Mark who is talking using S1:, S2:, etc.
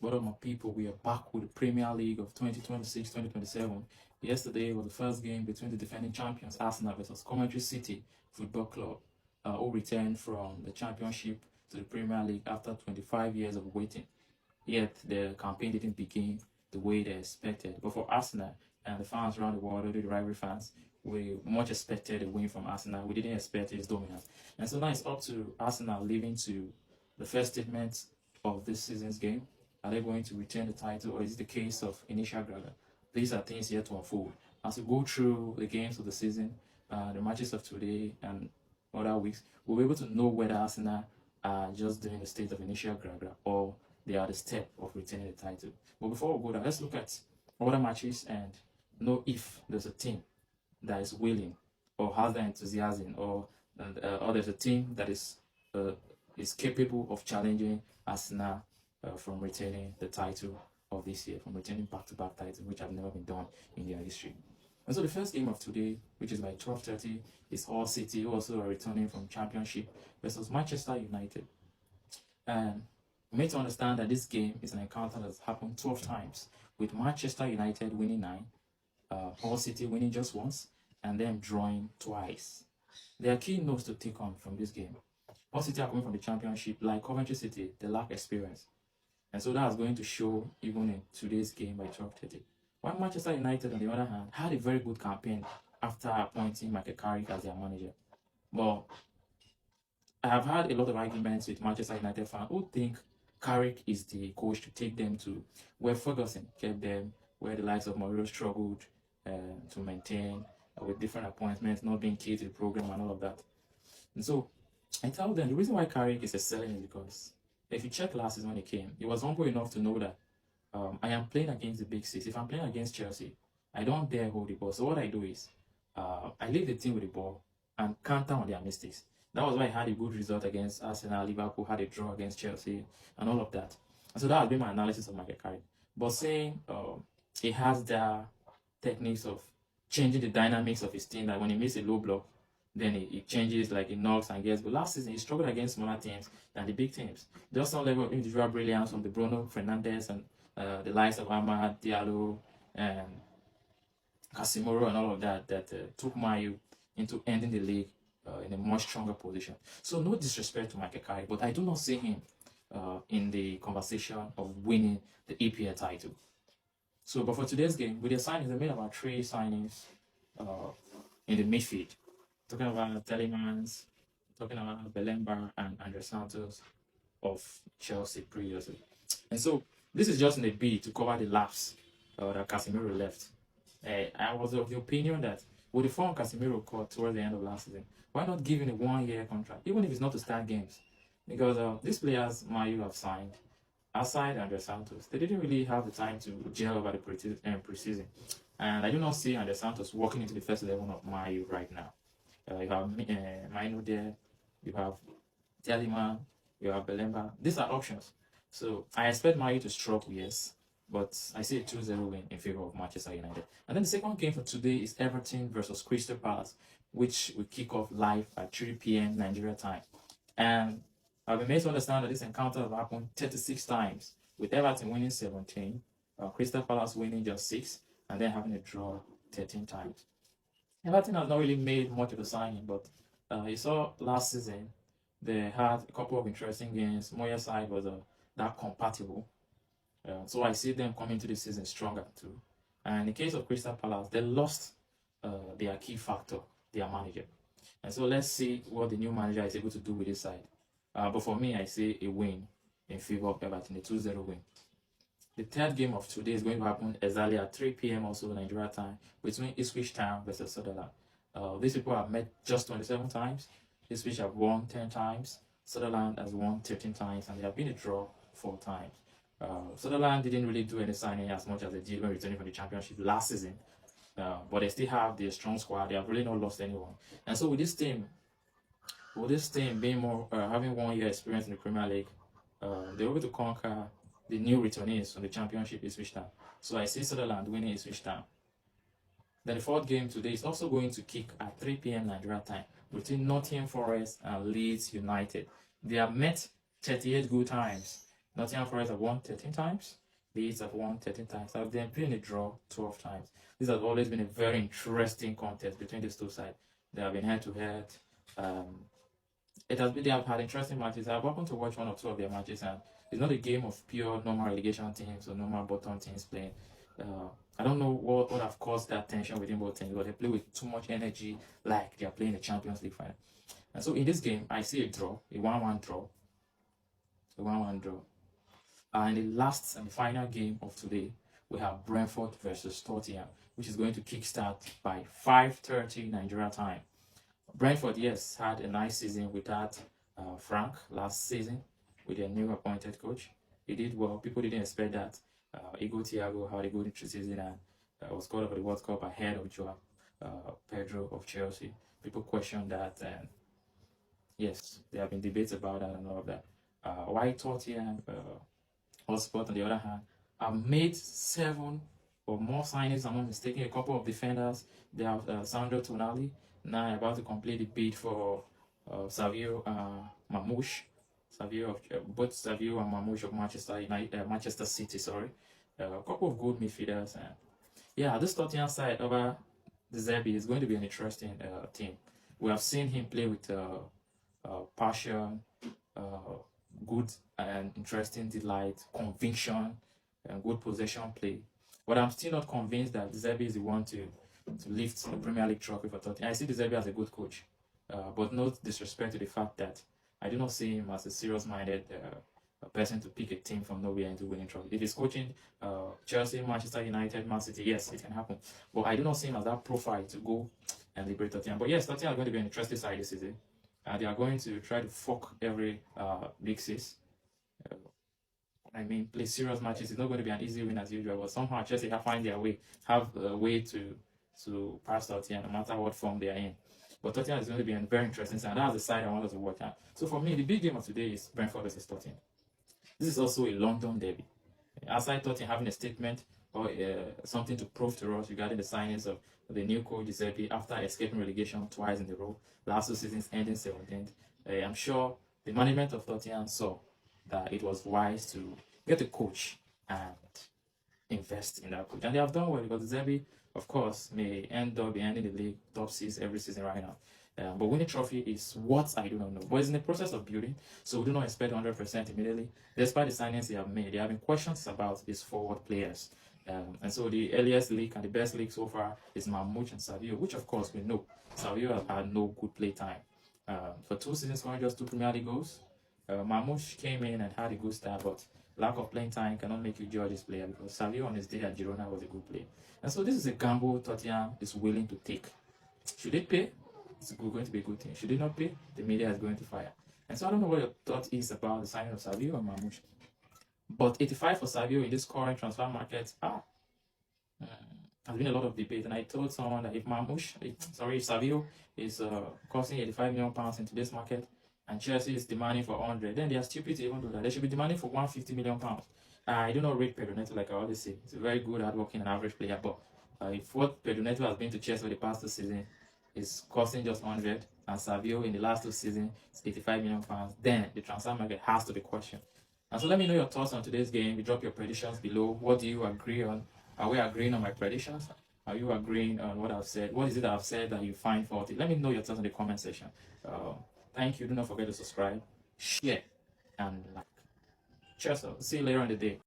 S1: What up, my people? We are back with the Premier League of 2026-2027. Yesterday was the first game between the defending champions Arsenal versus Coventry City Football Club, who returned from the Championship to the Premier League after 25 years of waiting. Yet the campaign didn't begin the way they expected. But for Arsenal and the fans around the world, the rivalry fans, we much expected a win from Arsenal. We didn't expect its dominance. And so now it's up to Arsenal living to the first statement of this season's game. Are they going to retain the title, or is it the case of initial grabber? These are things yet to unfold. As we go through the games of the season, the matches of today and other weeks, we'll be able to know whether Arsenal are just doing the state of initial grabber or they are the step of retaining the title. But before we go there, let's look at other matches and know if there's a team that is willing or has the enthusiasm, or there's a team that is capable of challenging Arsenal from retaining the title of this year, from retaining back-to-back titles, which have never been done in their history. And so the first game of today, which is by 12:30, is Hull City, who also are returning from Championship, versus Manchester United. And we need to understand that this game is an encounter that's happened 12 times, with Manchester United winning 9, Hull City winning just once, and then drawing twice. There are key notes to take on from this game. Hull City are coming from the Championship. Like Coventry City, they lack experience. And so that's going to show even in today's game by 12:30. While Manchester United, on the other hand, had a very good campaign after appointing Michael Carrick as their manager. But I have had a lot of arguments with Manchester United fans who think Carrick is the coach to take them to where Ferguson kept them, where the likes of Mourinho struggled to maintain with different appointments, not being key to the program and all of that. And so I tell them the reason why Carrick is excelling is because if you check last season when he came, he was humble enough to know that I am playing against the big six. If I'm playing against Chelsea, I don't dare hold the ball. So what I do is I leave the team with the ball and counter on their mistakes. That was why he had a good result against Arsenal. Liverpool had a draw against Chelsea and all of that. And so that has been my analysis of Michael Carrick. But saying he has the techniques of changing the dynamics of his team, that when he makes a low block, then it changes, like it knocks and gets. But last season, he struggled against smaller teams than the big teams. Just some level of individual brilliance from the Bruno Fernandes and the likes of Amad, Diallo, and Casemiro and all of that took Mayu into ending the league in a much stronger position. So no disrespect to Michael Carrick, but I do not see him in the conversation of winning the EPL title. So, but for today's game, with the signings, they made about 3 signings in the midfield. Talking about Telemans, talking about Belemba and Andre Santos of Chelsea previously. And so this is just in a bid to cover the lapse that Casemiro left. I was of the opinion that with the form Casemiro caught towards the end of last season, why not give him a 1-year contract, even if it's not to start games? Because these players Mayu have signed, aside Andre Santos, they didn't really have the time to gel over the preseason. And I do not see Andre Santos walking into the first 11 of Mayu right now. You have Mainu there, you have Telemann, you have Belemba. These are options. So I expect Mayu to struggle, yes, but I see a 2-0 win in favor of Manchester United. And then the second game for today is Everton versus Crystal Palace, which will kick off live at 3 p.m. Nigeria time. And I've been made to understand that this encounter has happened 36 times, with Everton winning 17, Crystal Palace winning just 6, and then having a draw 13 times. Everton has not really made much of a signing, but you saw last season they had a couple of interesting games. Moyes' side was that compatible. So I see them coming to the season stronger too. And in the case of Crystal Palace, they lost their key factor, their manager. And so let's see what the new manager is able to do with this side. But for me, I see a win in favor of Everton, a 2-0 win. The third game of today is going to happen exactly at 3 p.m. also Nigeria time, between Ipswich Town versus Sunderland. These people have met just 27 times. Ipswich have won 10 times. Sunderland has won 13 times, and they have been a draw 4 times. Sunderland didn't really do any signing as much as they did when returning from the Championship last season. But they still have their strong squad. They have really not lost anyone. And so with this team being more having 1 year experience in the Premier League, they're able to conquer the new returnees from the Championship Ipswich Town. So I see Sunderland winning Ipswich Town. Then the fourth game today is also going to kick at 3 p.m. Nigeria time between Nottingham Forest and Leeds United. They have met 38 good times. Nottingham Forest have won 13 times. Leeds have won 13 times. Have been in a draw 12 times. This has always been a very interesting contest between these two sides. They have been head to head. They have had interesting matches. I've happened to watch one or two of their matches, and it's not a game of pure normal relegation teams or normal bottom teams playing. I don't know what have caused that tension within both teams, but they play with too much energy, like they are playing the Champions League final. And so in this game, I see a draw, a 1-1 draw, a 1-1 draw. And in the last and final game of today, we have Brentford versus Tottenham, which is going to kickstart by 5:30 Nigeria time. Brentford, yes, had a nice season without Frank last season with their new appointed coach. He did well. People didn't expect that. Igor Thiago had a good season and was called up for the World Cup ahead of Joao Pedro of Chelsea. People questioned that, and yes, there have been debates about that and all of that. Why Tottenham Hotspur, on the other hand, have made 7 or more signings, I'm not mistaken, a couple of defenders. They have Sandro Tonali, now about to complete the bid for Savio Mamouche. Both Savio and Mamouche of Manchester City, sorry. A couple of good midfielders. And yeah, this Tottenham side over the Zerbi is going to be an interesting team. We have seen him play with passion, good and interesting delight, conviction, and good possession play. But I'm still not convinced that Zerbi is the one to lift the Premier League trophy for Tottenham. I see Zerbi as a good coach, but no disrespect to the fact that I do not see him as a serious-minded person to pick a team from nowhere into winning trophy. If he's coaching Chelsea, Manchester United, Man City, yes, it can happen. But I do not see him as that profile to go and liberate Tottenham. But yes, Tottenham are going to be an interesting side this season. They are going to try to fuck every Big Six. Play serious matches. It's not going to be an easy win as usual, but somehow Chelsea have a way to pass Tottenham no matter what form they are in. But Tottenham is going to be a very interesting side. That's the side I want us to watch at. So for me, the big game of today is Brentford versus Tottenham. This is also a London derby. Aside Tottenham having a statement or something to prove to us regarding the signings of the new coach Giuseppe after escaping relegation twice in a row, last 2 seasons ending 17th, I'm sure the management of Tottenham saw that it was wise to get a coach and invest in that coach. And they have done well because Giuseppe, of course, may end up ending the league top 6 every season right now. But winning trophy is what I do not know. But it's in the process of building, so we do not expect 100% immediately. Despite the signings they have made, there have been questions about these forward players. And so the earliest league and the best league so far is Mamouche and Savio, which of course we know Savio has had no good play time. For 2 seasons, scoring just 2 Premier League goals. Mamouche came in and had a good start, but lack of playing time cannot make you judge this player because Savio on his day at Girona was a good player. And so this is a gamble Tottenham is willing to take. Should it pay? It's going to be a good thing. Should it not pay? The media is going to fire. And so I don't know what your thought is about the signing of Savio and Mamouche. But 85 for Savio in this current transfer market, has been a lot of debate. And I told someone that if Savio is costing 85 million pounds in today's market, and Chelsea is demanding for 100, then they are stupid to even do that. They should be demanding for 150 million pounds. I do not rate Pedro Neto like I always say. He's a very good, hardworking, and average player. But if what Pedro Neto has been to Chelsea for the past 2 seasons is costing just 100, and Savio in the last 2 seasons is 85 million pounds, then the transfer market has to be questioned. And so let me know your thoughts on today's game. You drop your predictions below. What do you agree on? Are we agreeing on my predictions? Are you agreeing on what I've said? What is it I've said that you find faulty? Let me know your thoughts in the comment section. Thank you. Do not forget to subscribe, share, and like. Cheers. See you later in the day.